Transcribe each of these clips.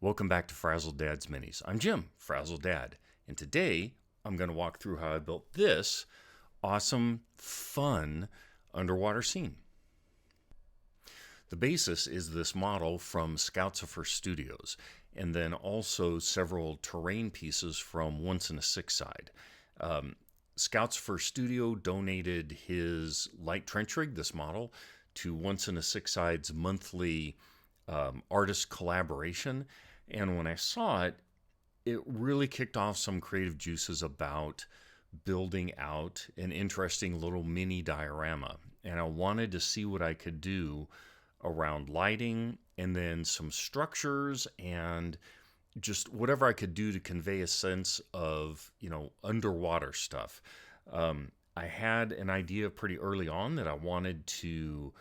Welcome back to Frazzled Dad's Minis. I'm Jim, Frazzled Dad, and today I'm going to walk through how I built this awesome, fun underwater scene. The basis is this model from Sculptamold Studios, and then also several terrain pieces from Once in a Six Side. Sculptamold Studio donated his light trench rig, this model, to Once in a Six Side's monthly artist collaboration. And when I saw it, it really kicked off some creative juices about building out an interesting little mini diorama. And I wanted to see what I could do around lighting and then some structures and just whatever I could do to convey a sense of, underwater stuff. I had an idea pretty early on that I wanted to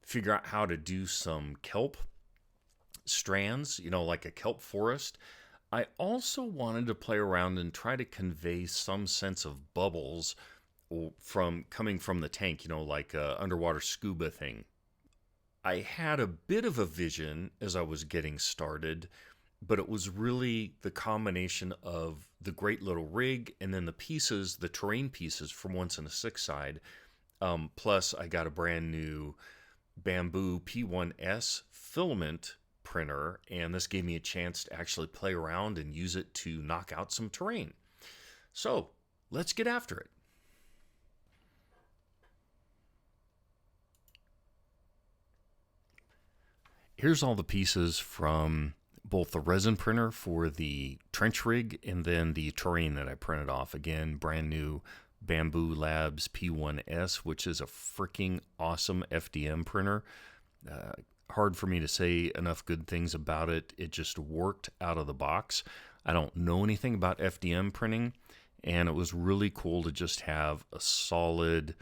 figure out how to do some kelp strands, like a kelp forest. I also wanted to play around and try to convey some sense of bubbles coming from the tank, like a underwater scuba thing. I had a bit of a vision as I was getting started, but it was really the combination of the great little rig and then the terrain pieces from Once in a Six Side. Plus, I got a brand new bamboo P1S filament printer, and this gave me a chance to actually play around and use it to knock out some terrain. So let's get after it. Here's all the pieces from both the resin printer for the trench rig and then the terrain that I printed off. Again, brand new Bamboo Labs P1S, which is a freaking awesome FDM printer. Hard for me to say enough good things about it. It just worked out of the box. I don't know anything about FDM printing, and it was really cool to just have a solid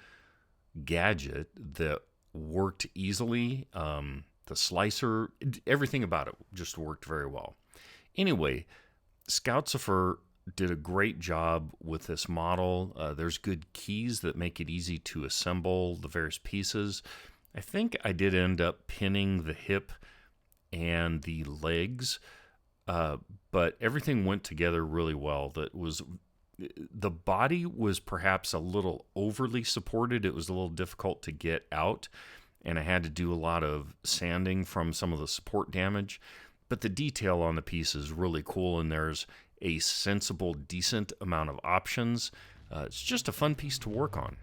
gadget that worked easily. The slicer, everything about it just worked very well. Anyway, Sculptamold did a great job with this model. There's good keys that make it easy to assemble the various pieces. I think I did end up pinning the hip and the legs, but everything went together really well. The body was perhaps a little overly supported. It was a little difficult to get out, and I had to do a lot of sanding from some of the support damage. But the detail on the piece is really cool, and there's a sensible, decent amount of options. It's just a fun piece to work on.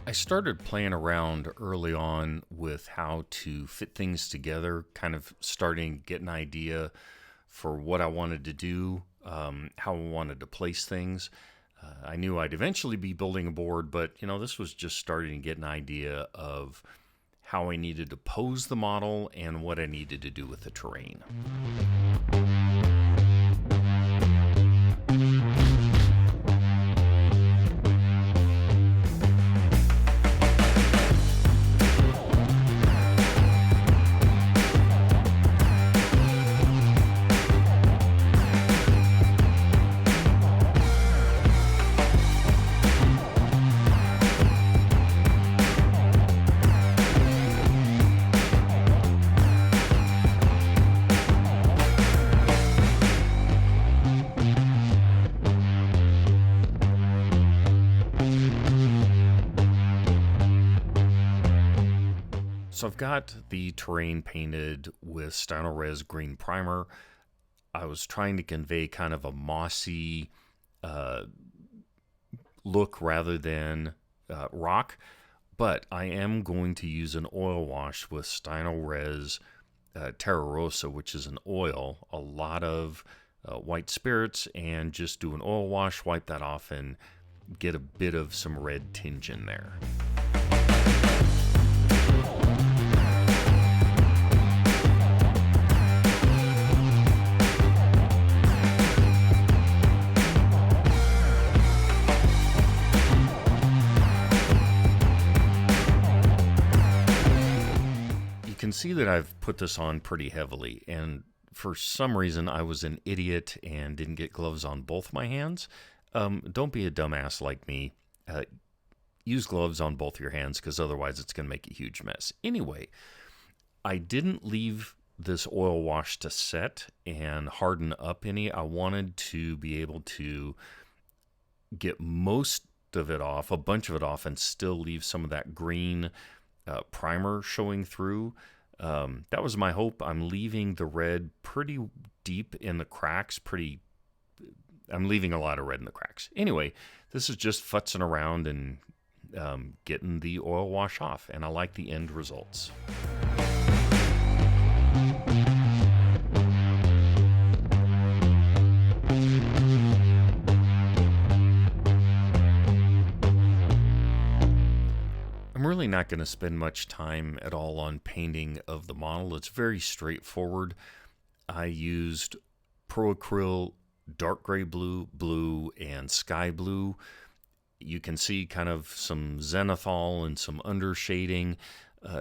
I started playing around early on with how to fit things together, kind of starting to get an idea for what I wanted to do, how I wanted to place things. I knew I'd eventually be building a board, but this was just starting to get an idea of how I needed to pose the model and what I needed to do with the terrain. So I've got the terrain painted with Stynylrez green primer. I was trying to convey kind of a mossy look rather than rock, but I am going to use an oil wash with Stynylrez Terra Rosa, which is an oil, a lot of white spirits, and just do an oil wash, wipe that off, and get a bit of some red tinge in there. see that I've put this on pretty heavily, and for some reason I was an idiot and didn't get gloves on both my hands. Don't be a dumbass like me. Use gloves on both your hands, because otherwise it's going to make a huge mess. Anyway, I didn't leave this oil wash to set and harden up any. I wanted to be able to get most of it off, a bunch of it off, and still leave some of that green primer showing through. That was my hope. I'm leaving the red pretty deep in the cracks. I'm leaving a lot of red in the cracks. Anyway, this is just futzing around and getting the oil wash off, and I like the end results. I'm really not going to spend much time at all on painting of the model. It's very straightforward. I used Pro Acryl dark gray blue, blue, and sky blue. You can see kind of some zenithal and some undershading,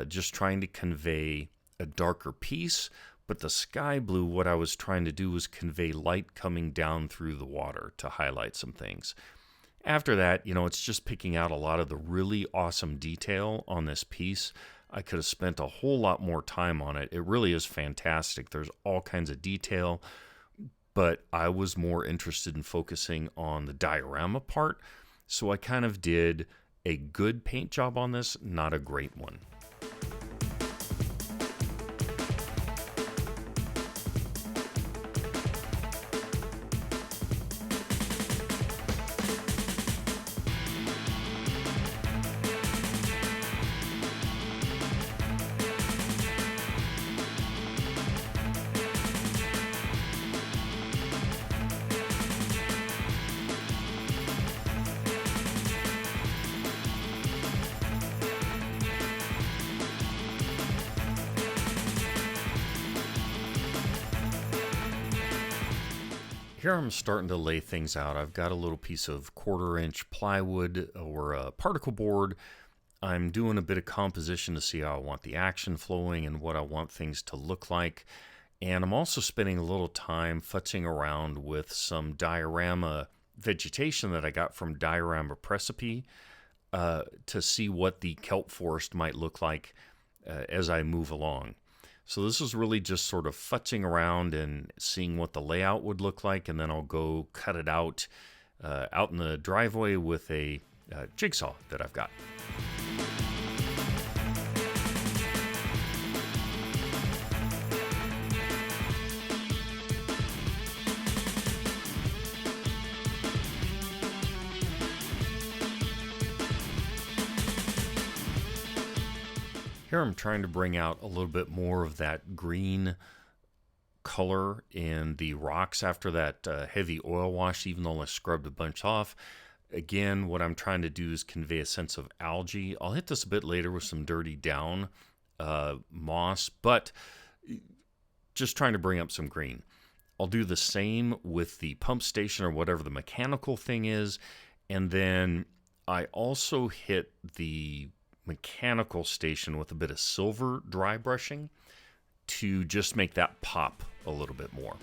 just trying to convey a darker piece. But the sky blue, what I was trying to do was convey light coming down through the water to highlight some things. After that, it's just picking out a lot of the really awesome detail on this piece. I could have spent a whole lot more time on it. It really is fantastic. There's all kinds of detail, but I was more interested in focusing on the diorama part. So I kind of did a good paint job on this, not a great one. Here I'm starting to lay things out. I've got a little piece of 1/4-inch plywood or a particle board. I'm doing a bit of composition to see how I want the action flowing and what I want things to look like. And I'm also spending a little time futzing around with some diorama vegetation that I got from Diorama Recipe to see what the kelp forest might look like as I move along. So this is really just sort of futzing around and seeing what the layout would look like, and then I'll go cut it out in the driveway with a jigsaw that I've got. Here I'm trying to bring out a little bit more of that green color in the rocks after that heavy oil wash, even though I scrubbed a bunch off. Again, what I'm trying to do is convey a sense of algae. I'll hit this a bit later with some dirty down moss, but just trying to bring up some green. I'll do the same with the pump station or whatever the mechanical thing is, and then I also hit the mechanical station with a bit of silver dry brushing to just make that pop a little bit more.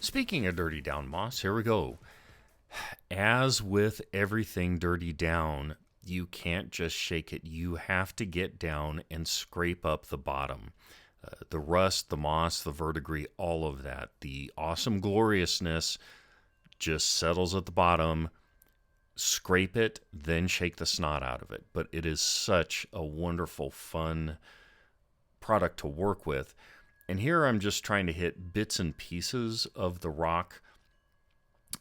Speaking of dirty down moss, here we go. As with everything dirty down, you can't just shake it. You have to get down and scrape up the bottom. The rust, the moss, the verdigris, all of that. The awesome gloriousness just settles at the bottom. Scrape it, then shake the snot out of it. But it is such a wonderful, fun product to work with. And here I'm just trying to hit bits and pieces of the rock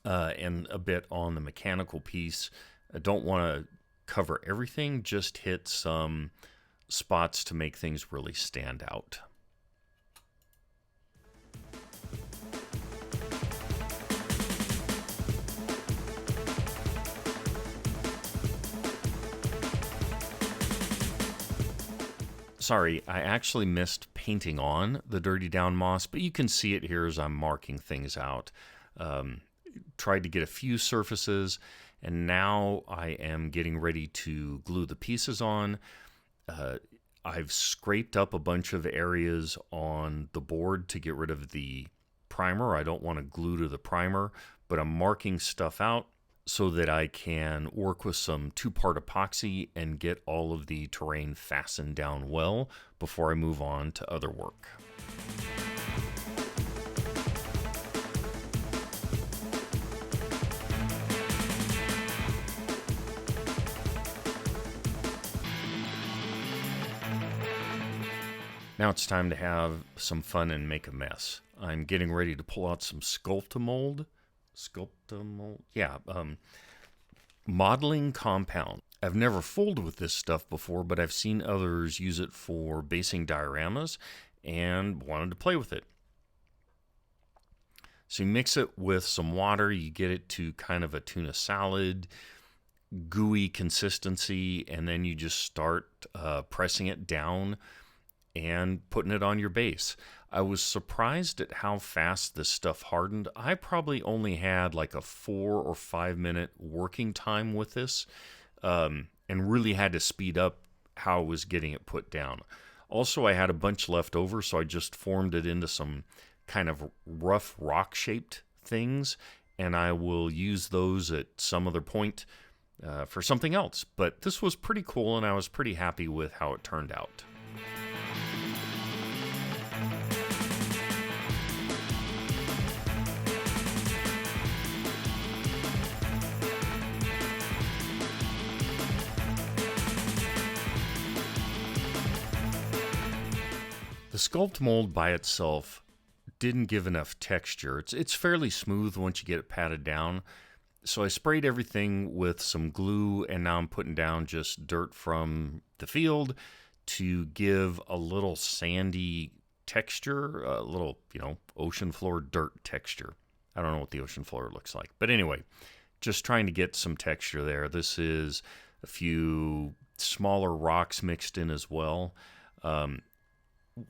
and a bit on the mechanical piece. I don't want to cover everything, just hit some spots to make things really stand out. Sorry, I actually missed painting on the dirty down moss, but you can see it here as I'm marking things out. Tried to get a few surfaces, and now I am getting ready to glue the pieces on. I've scraped up a bunch of areas on the board to get rid of the primer. I don't want to glue to the primer, but I'm marking stuff out so that I can work with some 2-part epoxy and get all of the terrain fastened down well before I move on to other work. Now it's time to have some fun and make a mess. I'm getting ready to pull out some Sculptamold. Yeah, modeling compound. I've never fooled with this stuff before, but I've seen others use it for basing dioramas and wanted to play with it. So you mix it with some water, you get it to kind of a tuna salad, gooey consistency, and then you just start pressing it down and putting it on your base. I was surprised at how fast this stuff hardened. I probably only had like a 4 or 5 minute working time with this, and really had to speed up how I was getting it put down. Also, I had a bunch left over, so I just formed it into some kind of rough rock-shaped things, and I will use those at some other point for something else. But this was pretty cool, and I was pretty happy with how it turned out. The Sculptamold by itself didn't give enough texture. It's fairly smooth once you get it patted down. So I sprayed everything with some glue, and now I'm putting down just dirt from the field to give a little sandy texture, a little, ocean floor dirt texture. I don't know what the ocean floor looks like. But anyway, just trying to get some texture there. This is a few smaller rocks mixed in as well.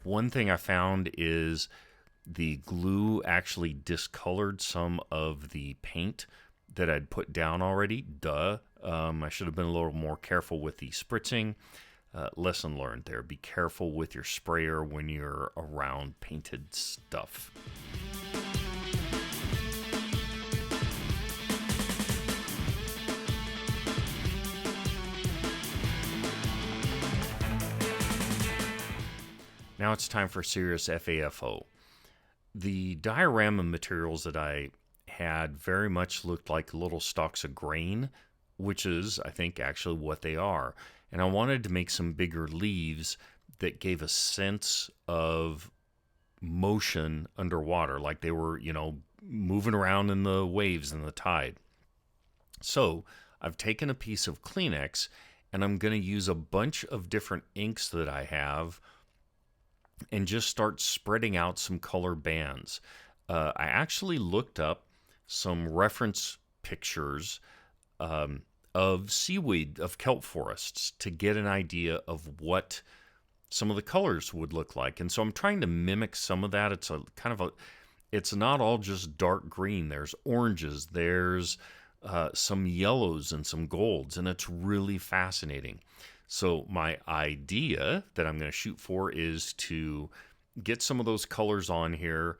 One thing I found is the glue actually discolored some of the paint that I'd put down already. Duh. I should have been a little more careful with the spritzing. Lesson learned there. Be careful with your sprayer when you're around painted stuff. Now it's time for serious FAFO. The diorama materials that I had very much looked like little stalks of grain, which is, I think, actually what they are. And I wanted to make some bigger leaves that gave a sense of motion underwater, like they were, moving around in the waves and the tide. So I've taken a piece of Kleenex, and I'm going to use a bunch of different inks that I have and just start spreading out some color bands. I actually looked up some reference pictures of seaweed, of kelp forests, to get an idea of what some of the colors would look like. And so I'm trying to mimic some of that. It's not all just dark green. There's oranges, there's some yellows and some golds, and it's really fascinating. So my idea that I'm going to shoot for is to get some of those colors on here,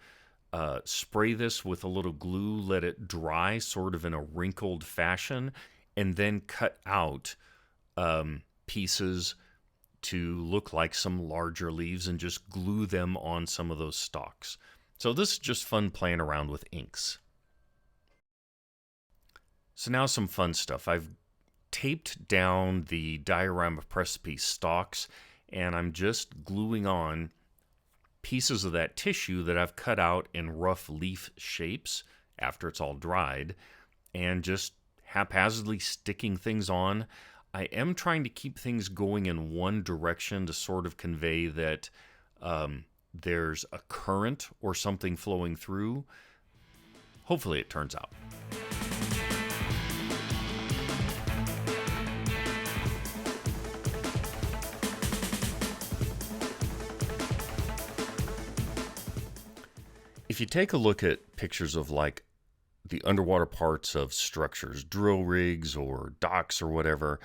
spray this with a little glue, let it dry sort of in a wrinkled fashion, and then cut out pieces to look like some larger leaves and just glue them on some of those stalks. So this is just fun playing around with inks. So now some fun stuff. I've taped down the diorama precipice stalks, and I'm just gluing on pieces of that tissue that I've cut out in rough leaf shapes after it's all dried, and just haphazardly sticking things on. I am trying to keep things going in one direction to sort of convey that there's a current or something flowing through. Hopefully it turns out. If you take a look at pictures of like the underwater parts of structures, drill rigs or docks or whatever,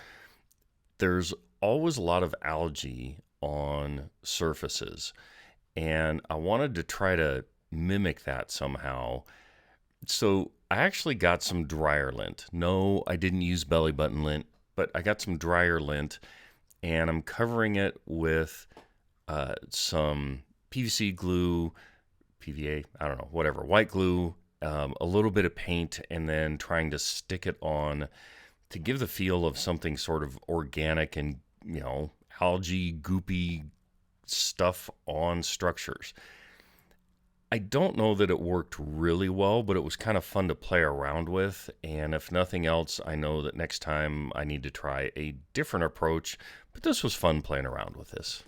there's always a lot of algae on surfaces. And I wanted to try to mimic that somehow. So I actually got some dryer lint. No, I didn't use belly button lint, but I got some dryer lint, and I'm covering it with some PVC glue, PVA, I don't know, whatever, white glue, a little bit of paint, and then trying to stick it on to give the feel of something sort of organic and, algae, goopy stuff on structures. I don't know that it worked really well, but it was kind of fun to play around with. And if nothing else, I know that next time I need to try a different approach, but this was fun playing around with this.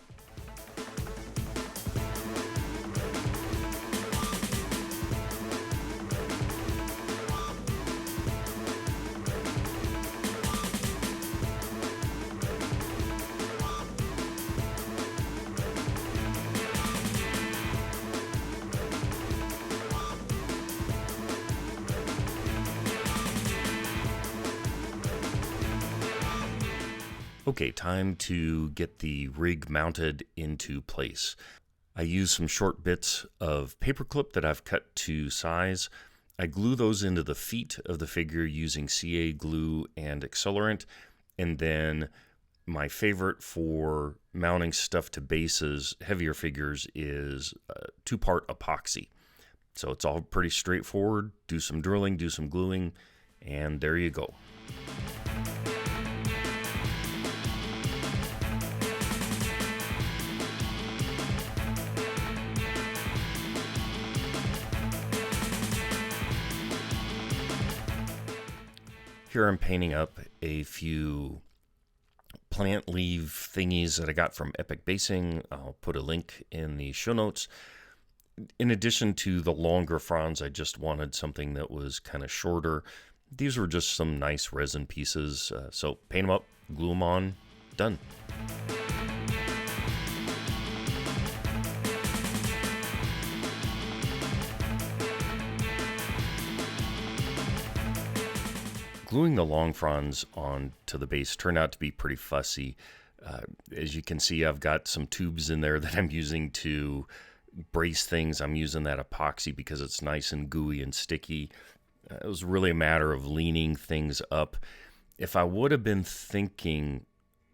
Okay, time to get the rig mounted into place. I use some short bits of paperclip that I've cut to size. I glue those into the feet of the figure using CA glue and accelerant. And then my favorite for mounting stuff to bases, heavier figures, is 2-part epoxy. So it's all pretty straightforward. Do some drilling, do some gluing, and there you go. Here I'm painting up a few plant leaf thingies that I got from Epic Basing. I'll put a link in the show notes. In addition to the longer fronds, I just wanted something that was kind of shorter. These were just some nice resin pieces. So paint them up, glue them on, done. Gluing the long fronds onto the base turned out to be pretty fussy. As you can see, I've got some tubes in there that I'm using to brace things. I'm using that epoxy because it's nice and gooey and sticky. It was really a matter of leaning things up. If I would have been thinking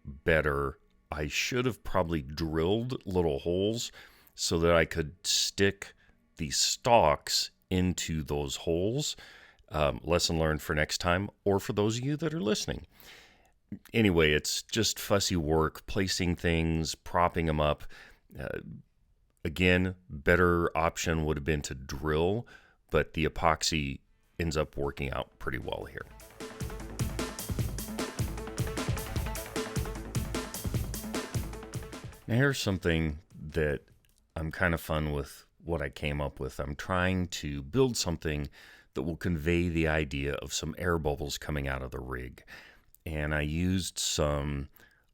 better, I should have probably drilled little holes so that I could stick the stalks into those holes. Lesson learned for next time, or for those of you that are listening. Anyway, it's just fussy work, placing things, propping them up. Again, better option would have been to drill, but the epoxy ends up working out pretty well here. Now here's something that I'm kind of fun with what I came up with. I'm trying to build something that will convey the idea of some air bubbles coming out of the rig. And I used some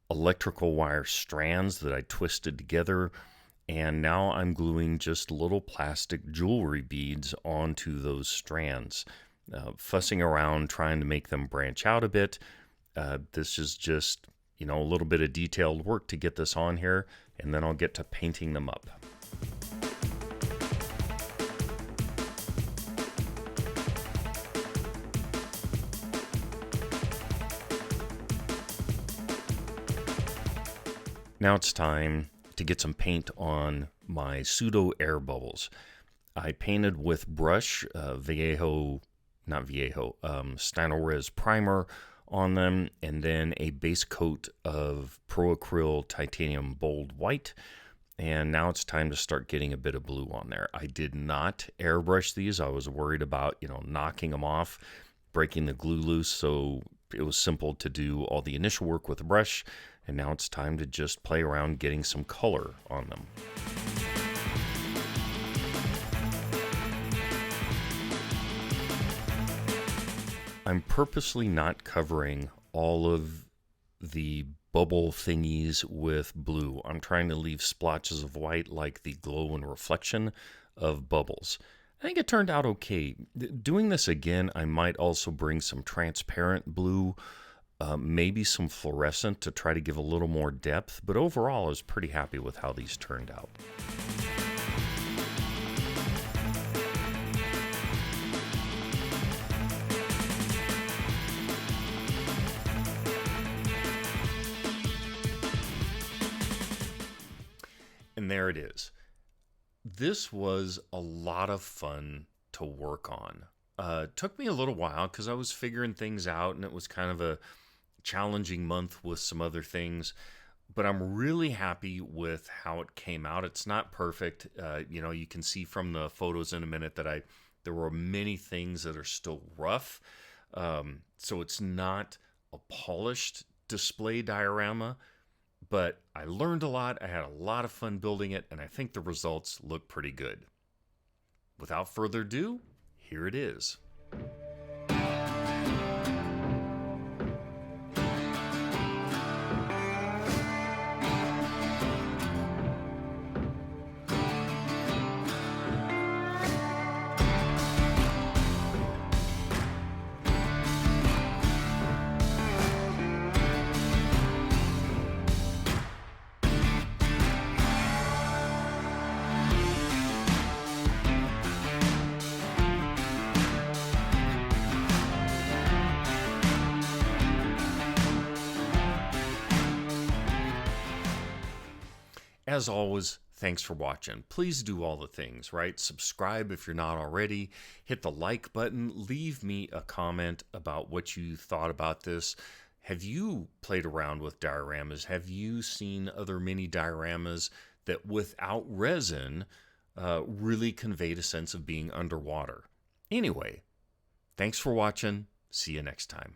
electrical wire strands that I twisted together, and now I'm gluing just little plastic jewelry beads onto those strands, fussing around trying to make them branch out a bit. This is just, a little bit of detailed work to get this on here, and then I'll get to painting them up. Now it's time to get some paint on my pseudo air bubbles. I painted with brush, Stynylrez primer on them, and then a base coat of Pro Acryl Titanium Bold White. And now it's time to start getting a bit of blue on there. I did not airbrush these. I was worried about, knocking them off, breaking the glue loose. So it was simple to do all the initial work with a brush. And now it's time to just play around getting some color on them. I'm purposely not covering all of the bubble thingies with blue. I'm trying to leave splotches of white like the glow and reflection of bubbles. I think it turned out okay. Doing this again, I might also bring some transparent blue, maybe some fluorescent to try to give a little more depth, but overall I was pretty happy with how these turned out. And there it is. This was a lot of fun to work on. It took me a little while because I was figuring things out and it was kind of a challenging month with some other things. But I'm really happy with how it came out. It's not perfect. You can see from the photos in a minute that there were many things that are still rough. So it's not a polished display diorama. But I learned a lot, I had a lot of fun building it, and I think the results look pretty good. Without further ado, here it is. As always, thanks for watching. Please do all the things, right? Subscribe if you're not already. Hit the like button. Leave me a comment about what you thought about this. Have you played around with dioramas? Have you seen other mini dioramas that without resin really conveyed a sense of being underwater? Anyway, thanks for watching. See you next time.